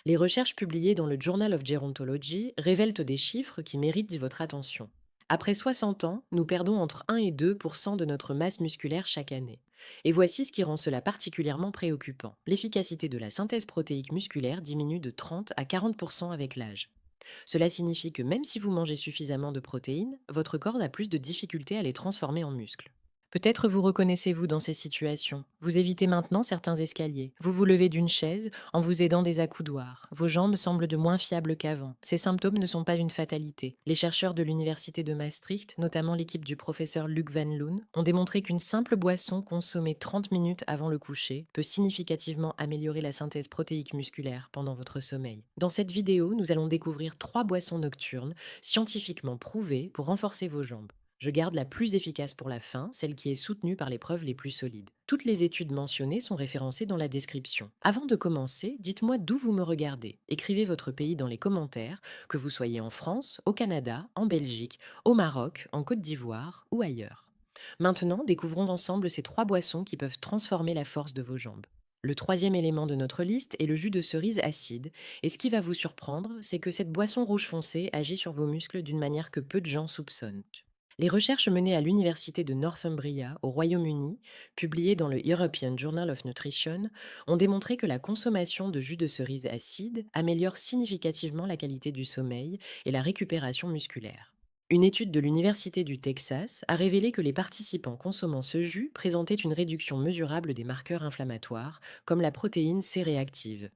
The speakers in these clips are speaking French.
Les recherches publiées dans le Journal of Gerontology révèlent des chiffres qui méritent votre attention. Après 60 ans, nous perdons entre 1 et 2 de notre masse musculaire chaque année. Et voici ce qui rend cela particulièrement préoccupant. L'efficacité de la synthèse protéique musculaire diminue de 30 à 40 avec l'âge. Cela signifie que même si vous mangez suffisamment de protéines, votre corps a plus de difficultés à les transformer en muscles. Peut-être vous reconnaissez-vous dans ces situations. Vous évitez maintenant certains escaliers. Vous vous levez d'une chaise en vous aidant des accoudoirs. Vos jambes semblent de moins fiables qu'avant. Ces symptômes ne sont pas une fatalité. Les chercheurs de l'université de Maastricht, notamment l'équipe du professeur Luc Van Loon, ont démontré qu'une simple boisson consommée 30 minutes avant le coucher peut significativement améliorer la synthèse protéique musculaire pendant votre sommeil. Dans cette vidéo, nous allons découvrir 3 boissons nocturnes scientifiquement prouvées pour renforcer vos jambes. Je garde la plus efficace pour la fin, celle qui est soutenue par les preuves les plus solides. Toutes les études mentionnées sont référencées dans la description. Avant de commencer, dites-moi d'où vous me regardez. Écrivez votre pays dans les commentaires, que vous soyez en France, au Canada, en Belgique, au Maroc, en Côte d'Ivoire ou ailleurs. Maintenant, découvrons ensemble ces 3 boissons qui peuvent transformer la force de vos jambes. Le troisième élément de notre liste est le jus de cerise acide, et ce qui va vous surprendre, c'est que cette boisson rouge foncé agit sur vos muscles d'une manière que peu de gens soupçonnent. Les recherches menées à l'Université de Northumbria, au Royaume-Uni, publiées dans le European Journal of Nutrition, ont démontré que la consommation de jus de cerise acide améliore significativement la qualité du sommeil et la récupération musculaire. Une étude de l'Université du Texas a révélé que les participants consommant ce jus présentaient une réduction mesurable des marqueurs inflammatoires, comme la protéine C-réactive.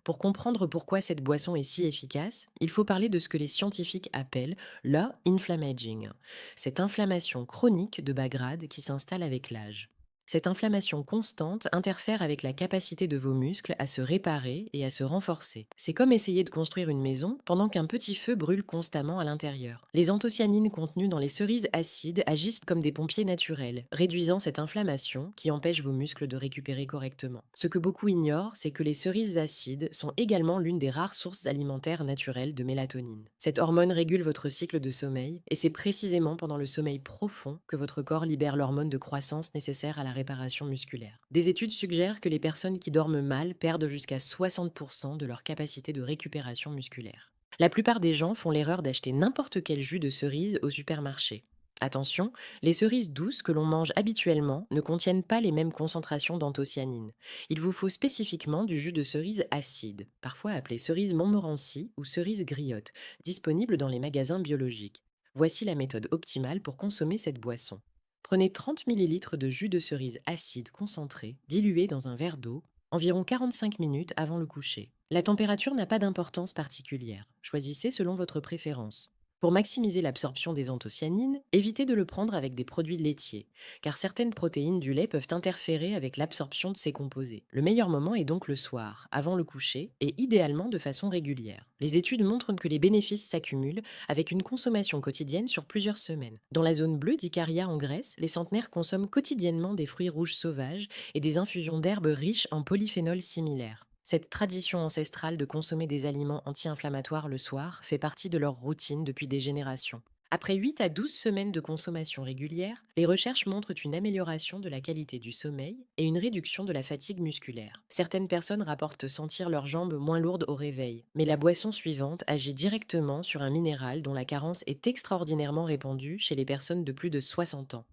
Pour comprendre pourquoi cette boisson est si efficace, il faut parler de ce que les scientifiques appellent la inflammaging, cette inflammation chronique de bas grade qui s'installe avec l'âge. Cette inflammation constante interfère avec la capacité de vos muscles à se réparer et à se renforcer. C'est comme essayer de construire une maison pendant qu'un petit feu brûle constamment à l'intérieur. Les anthocyanines contenues dans les cerises acides agissent comme des pompiers naturels, réduisant cette inflammation qui empêche vos muscles de récupérer correctement. Ce que beaucoup ignorent, c'est que les cerises acides sont également l'une des rares sources alimentaires naturelles de mélatonine. Cette hormone régule votre cycle de sommeil et c'est précisément pendant le sommeil profond que votre corps libère l'hormone de croissance nécessaire à la réparation musculaire. Des études suggèrent que les personnes qui dorment mal perdent jusqu'à 60% de leur capacité de récupération musculaire. La plupart des gens font l'erreur d'acheter n'importe quel jus de cerise au supermarché. Attention, les cerises douces que l'on mange habituellement ne contiennent pas les mêmes concentrations d'anthocyanines. Il vous faut spécifiquement du jus de cerise acide, parfois appelé cerise Montmorency ou cerise griotte, disponible dans les magasins biologiques. Voici la méthode optimale pour consommer cette boisson. Prenez 30 millilitres de jus de cerise acide concentré, dilué dans un verre d'eau, environ 45 minutes avant le coucher. La température n'a pas d'importance particulière. Choisissez selon votre préférence. Pour maximiser l'absorption des anthocyanines, évitez de le prendre avec des produits laitiers, car certaines protéines du lait peuvent interférer avec l'absorption de ces composés. Le meilleur moment est donc le soir, avant le coucher, et idéalement de façon régulière. Les études montrent que les bénéfices s'accumulent avec une consommation quotidienne sur plusieurs semaines. Dans la zone bleue d'Icaria en Grèce, les centenaires consomment quotidiennement des fruits rouges sauvages et des infusions d'herbes riches en polyphénols similaires. Cette tradition ancestrale de consommer des aliments anti-inflammatoires le soir fait partie de leur routine depuis des générations. Après 8 à 12 semaines de consommation régulière, les recherches montrent une amélioration de la qualité du sommeil et une réduction de la fatigue musculaire. Certaines personnes rapportent sentir leurs jambes moins lourdes au réveil, mais la boisson suivante agit directement sur un minéral dont la carence est extraordinairement répandue chez les personnes de plus de 60 ans.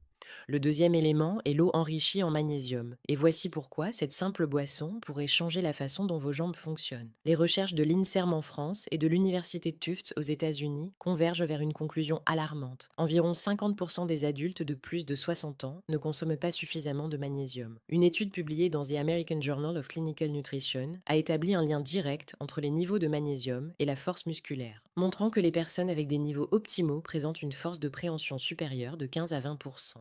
Le deuxième élément est l'eau enrichie en magnésium. Et voici pourquoi cette simple boisson pourrait changer la façon dont vos jambes fonctionnent. Les recherches de l'INSERM en France et de l'Université Tufts aux États-Unis convergent vers une conclusion alarmante. Environ 50% des adultes de plus de 60 ans ne consomment pas suffisamment de magnésium. Une étude publiée dans The American Journal of Clinical Nutrition a établi un lien direct entre les niveaux de magnésium et la force musculaire, montrant que les personnes avec des niveaux optimaux présentent une force de préhension supérieure de 15 à 20%.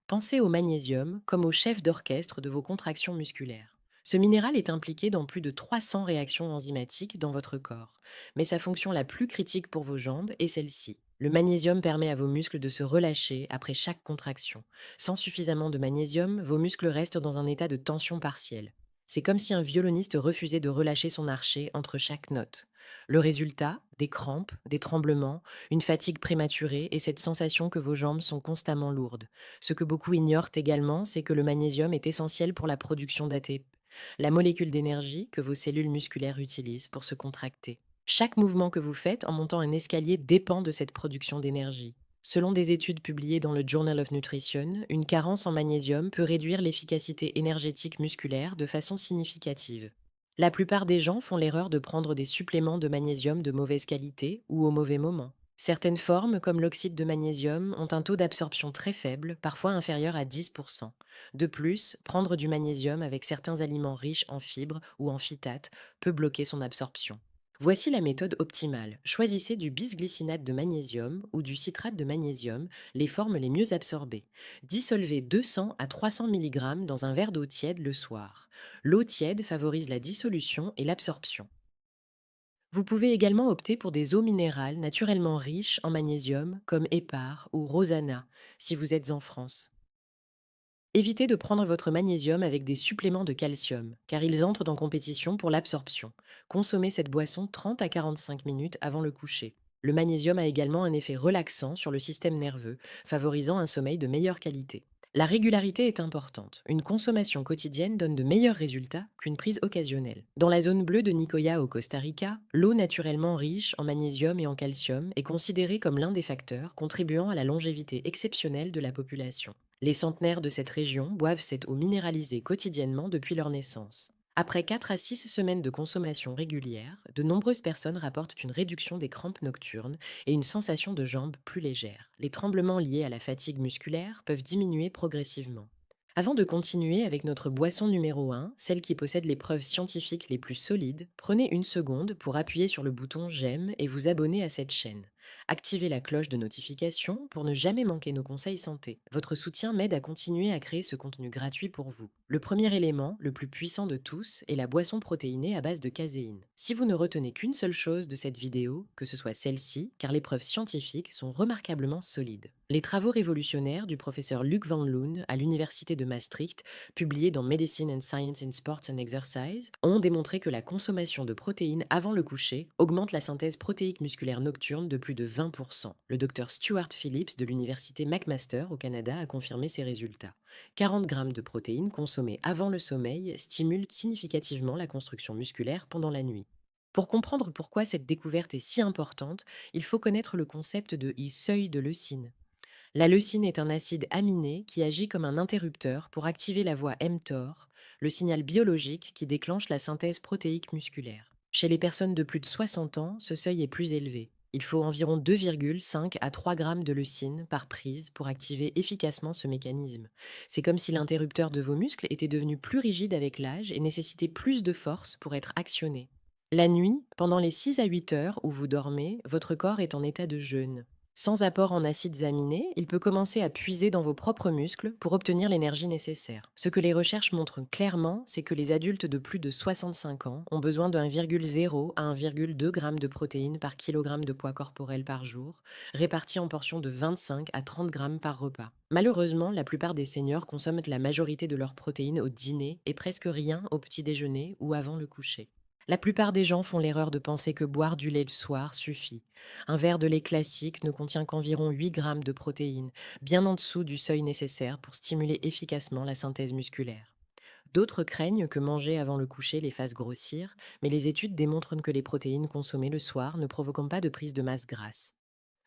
Pensez au magnésium comme au chef d'orchestre de vos contractions musculaires. Ce minéral est impliqué dans plus de 300 réactions enzymatiques dans votre corps, mais sa fonction la plus critique pour vos jambes est celle-ci. Le magnésium permet à vos muscles de se relâcher après chaque contraction. Sans suffisamment de magnésium, vos muscles restent dans un état de tension partielle. C'est comme si un violoniste refusait de relâcher son archet entre chaque note. Le résultat, des crampes, des tremblements, une fatigue prématurée et cette sensation que vos jambes sont constamment lourdes. Ce que beaucoup ignorent également, c'est que le magnésium est essentiel pour la production d'ATP. la molécule d'énergie que vos cellules musculaires utilisent pour se contracter. Chaque mouvement que vous faites en montant un escalier dépend de cette production d'énergie. Selon des études publiées dans le Journal of Nutrition, une carence en magnésium peut réduire l'efficacité énergétique musculaire de façon significative. La plupart des gens font l'erreur de prendre des suppléments de magnésium de mauvaise qualité ou au mauvais moment. Certaines formes, comme l'oxyde de magnésium, ont un taux d'absorption très faible, parfois inférieur à 10%. De plus, prendre du magnésium avec certains aliments riches en fibres ou en phytates peut bloquer son absorption. Voici la méthode optimale. Choisissez du bisglycinate de magnésium ou du citrate de magnésium, les formes les mieux absorbées. Dissolvez 200 à 300 mg dans un verre d'eau tiède le soir. L'eau tiède favorise la dissolution et l'absorption. Vous pouvez également opter pour des eaux minérales naturellement riches en magnésium, comme Hépar ou Rosana, si vous êtes en France. Évitez de prendre votre magnésium avec des suppléments de calcium, car ils entrent en compétition pour l'absorption. Consommez cette boisson 30 à 45 minutes avant le coucher. Le magnésium a également un effet relaxant sur le système nerveux, favorisant un sommeil de meilleure qualité. La régularité est importante. Une consommation quotidienne donne de meilleurs résultats qu'une prise occasionnelle. Dans la zone bleue de Nicoya au Costa Rica, l'eau naturellement riche en magnésium et en calcium est considérée comme l'un des facteurs contribuant à la longévité exceptionnelle de la population. Les centenaires de cette région boivent cette eau minéralisée quotidiennement depuis leur naissance. Après 4 à 6 semaines de consommation régulière, de nombreuses personnes rapportent une réduction des crampes nocturnes et une sensation de jambes plus légère. Les tremblements liés à la fatigue musculaire peuvent diminuer progressivement. Avant de continuer avec notre boisson numéro 1, celle qui possède les preuves scientifiques les plus solides, prenez une seconde pour appuyer sur le bouton j'aime et vous abonner à cette chaîne. Activez la cloche de notification pour ne jamais manquer nos conseils santé. Votre soutien m'aide à continuer à créer ce contenu gratuit pour vous. Le premier élément, le plus puissant de tous, est la boisson protéinée à base de caséine. Si vous ne retenez qu'une seule chose de cette vidéo, que ce soit celle-ci, car les preuves scientifiques sont remarquablement solides. Les travaux révolutionnaires du professeur Luc Van Loon à l'université de Maastricht, publiés dans Medicine and Science in Sports and Exercise, ont démontré que la consommation de protéines avant le coucher augmente la synthèse protéique musculaire nocturne de plus de 20%. Le docteur Stuart Phillips de l'université McMaster au Canada a confirmé ces résultats. 40 grammes de protéines consommées avant le sommeil stimulent significativement la construction musculaire pendant la nuit. Pour comprendre pourquoi cette découverte est si importante, il faut connaître le concept de seuil de leucine. La leucine est un acide aminé qui agit comme un interrupteur pour activer la voie mTOR, le signal biologique qui déclenche la synthèse protéique musculaire. Chez les personnes de plus de 60 ans, ce seuil est plus élevé. Il faut environ 2,5 à 3 grammes de leucine par prise pour activer efficacement ce mécanisme. C'est comme si l'interrupteur de vos muscles était devenu plus rigide avec l'âge et nécessitait plus de force pour être actionné. La nuit, pendant les 6 à 8 heures où vous dormez, votre corps est en état de jeûne. Sans apport en acides aminés, il peut commencer à puiser dans vos propres muscles pour obtenir l'énergie nécessaire. Ce que les recherches montrent clairement, c'est que les adultes de plus de 65 ans ont besoin de 1,0 à 1,2 g de protéines par kilogramme de poids corporel par jour, répartis en portions de 25 à 30 grammes par repas. Malheureusement, la plupart des seniors consomment la majorité de leurs protéines au dîner et presque rien au petit déjeuner ou avant le coucher. La plupart des gens font l'erreur de penser que boire du lait le soir suffit. Un verre de lait classique ne contient qu'environ 8 grammes de protéines, bien en dessous du seuil nécessaire pour stimuler efficacement la synthèse musculaire. D'autres craignent que manger avant le coucher les fasse grossir, mais les études démontrent que les protéines consommées le soir ne provoquent pas de prise de masse grasse.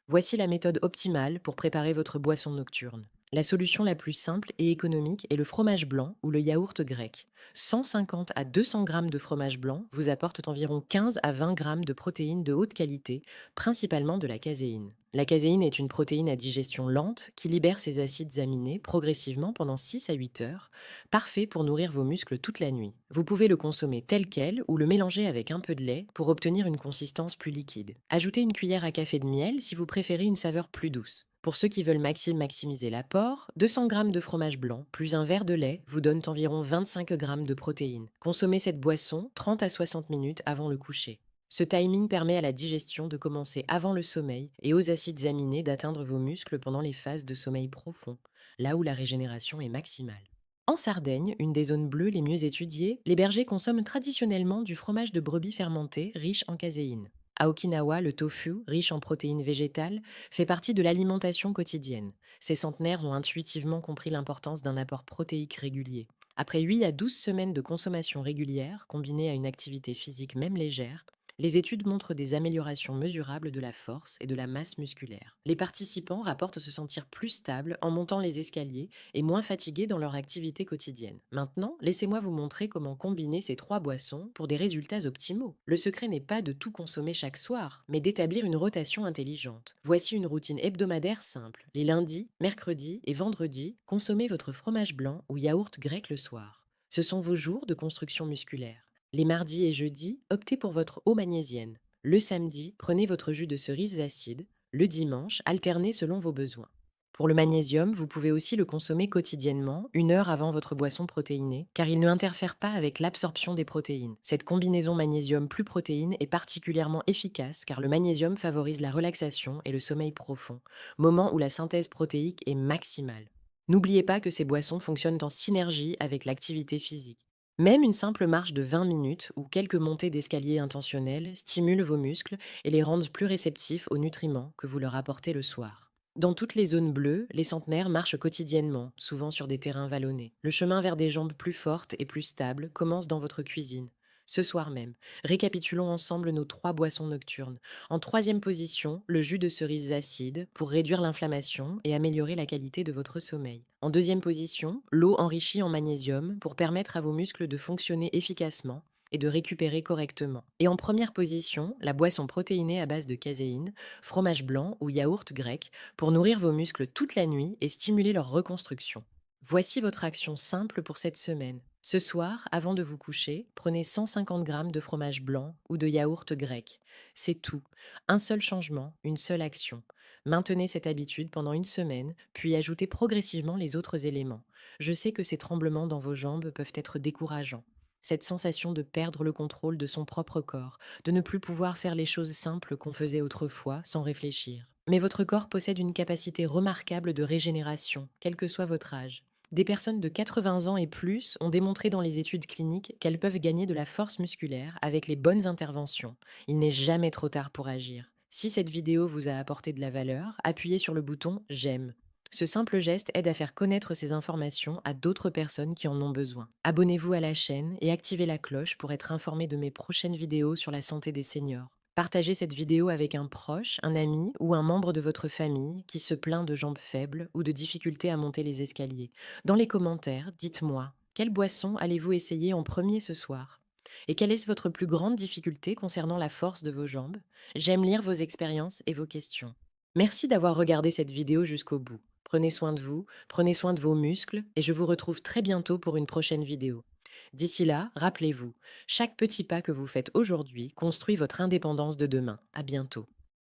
Voici la méthode optimale pour préparer votre boisson nocturne. La solution la plus simple et économique est le fromage blanc ou le yaourt grec. 150 à 200 grammes de fromage blanc vous apportent environ 15 à 20 grammes de protéines de haute qualité, principalement de la caséine. La caséine est une protéine à digestion lente qui libère ses acides aminés progressivement pendant 6 à 8 heures, parfait pour nourrir vos muscles toute la nuit. Vous pouvez le consommer tel quel ou le mélanger avec un peu de lait pour obtenir une consistance plus liquide. Ajoutez une cuillère à café de miel si vous préférez une saveur plus douce. Pour ceux qui veulent maximiser l'apport, 200 g de fromage blanc plus un verre de lait vous donnent environ 25 g de protéines. Consommez cette boisson 30 à 60 minutes avant le coucher. Ce timing permet à la digestion de commencer avant le sommeil et aux acides aminés d'atteindre vos muscles pendant les phases de sommeil profond, là où la régénération est maximale. En Sardaigne, une des zones bleues les mieux étudiées, les bergers consomment traditionnellement du fromage de brebis fermenté riche en caséine. À Okinawa, le tofu, riche en protéines végétales, fait partie de l'alimentation quotidienne. Ces centenaires ont intuitivement compris l'importance d'un apport protéique régulier. Après 8 à 12 semaines de consommation régulière, combinée à une activité physique même légère, les études montrent des améliorations mesurables de la force et de la masse musculaire. Les participants rapportent se sentir plus stables en montant les escaliers et moins fatigués dans leur activité quotidienne. Maintenant, laissez-moi vous montrer comment combiner ces trois boissons pour des résultats optimaux. Le secret n'est pas de tout consommer chaque soir, mais d'établir une rotation intelligente. Voici une routine hebdomadaire simple. Les lundis, mercredis et vendredis, consommez votre fromage blanc ou yaourt grec le soir. Ce sont vos jours de construction musculaire. Les mardis et jeudis, optez pour votre eau magnésienne. Le samedi, prenez votre jus de cerises acides. Le dimanche, alternez selon vos besoins. Pour le magnésium, vous pouvez aussi le consommer quotidiennement, 1 heure avant votre boisson protéinée, car il ne interfère pas avec l'absorption des protéines. Cette combinaison magnésium plus protéines est particulièrement efficace car le magnésium favorise la relaxation et le sommeil profond, moment où la synthèse protéique est maximale. N'oubliez pas que ces boissons fonctionnent en synergie avec l'activité physique. Même une simple marche de 20 minutes ou quelques montées d'escalier intentionnelles stimulent vos muscles et les rendent plus réceptifs aux nutriments que vous leur apportez le soir. Dans toutes les zones bleues, les centenaires marchent quotidiennement, souvent sur des terrains vallonnés. Le chemin vers des jambes plus fortes et plus stables commence dans votre cuisine. Ce soir même, récapitulons ensemble nos trois boissons nocturnes. En troisième position, le jus de cerises acide pour réduire l'inflammation et améliorer la qualité de votre sommeil. En deuxième position, l'eau enrichie en magnésium pour permettre à vos muscles de fonctionner efficacement et de récupérer correctement. Et en première position, la boisson protéinée à base de caséine, fromage blanc ou yaourt grec pour nourrir vos muscles toute la nuit et stimuler leur reconstruction. Voici votre action simple pour cette semaine. Ce soir, avant de vous coucher, prenez 150 grammes de fromage blanc ou de yaourt grec. C'est tout. Un seul changement, une seule action. Maintenez cette habitude pendant une semaine, puis ajoutez progressivement les autres éléments. Je sais que ces tremblements dans vos jambes peuvent être décourageants. Cette sensation de perdre le contrôle de son propre corps, de ne plus pouvoir faire les choses simples qu'on faisait autrefois sans réfléchir. Mais votre corps possède une capacité remarquable de régénération, quel que soit votre âge. Des personnes de 80 ans et plus ont démontré dans les études cliniques qu'elles peuvent gagner de la force musculaire avec les bonnes interventions. Il n'est jamais trop tard pour agir. Si cette vidéo vous a apporté de la valeur, appuyez sur le bouton j'aime. Ce simple geste aide à faire connaître ces informations à d'autres personnes qui en ont besoin. Abonnez-vous à la chaîne et activez la cloche pour être informé de mes prochaines vidéos sur la santé des seniors. Partagez cette vidéo avec un proche, un ami ou un membre de votre famille qui se plaint de jambes faibles ou de difficultés à monter les escaliers. Dans les commentaires, dites-moi, quelle boisson allez-vous essayer en premier ce soir? Et quelle est votre plus grande difficulté concernant la force de vos jambes? J'aime lire vos expériences et vos questions. Merci d'avoir regardé cette vidéo jusqu'au bout. Prenez soin de vous, prenez soin de vos muscles et je vous retrouve très bientôt pour une prochaine vidéo. D'ici là, rappelez-vous, chaque petit pas que vous faites aujourd'hui construit votre indépendance de demain. À bientôt.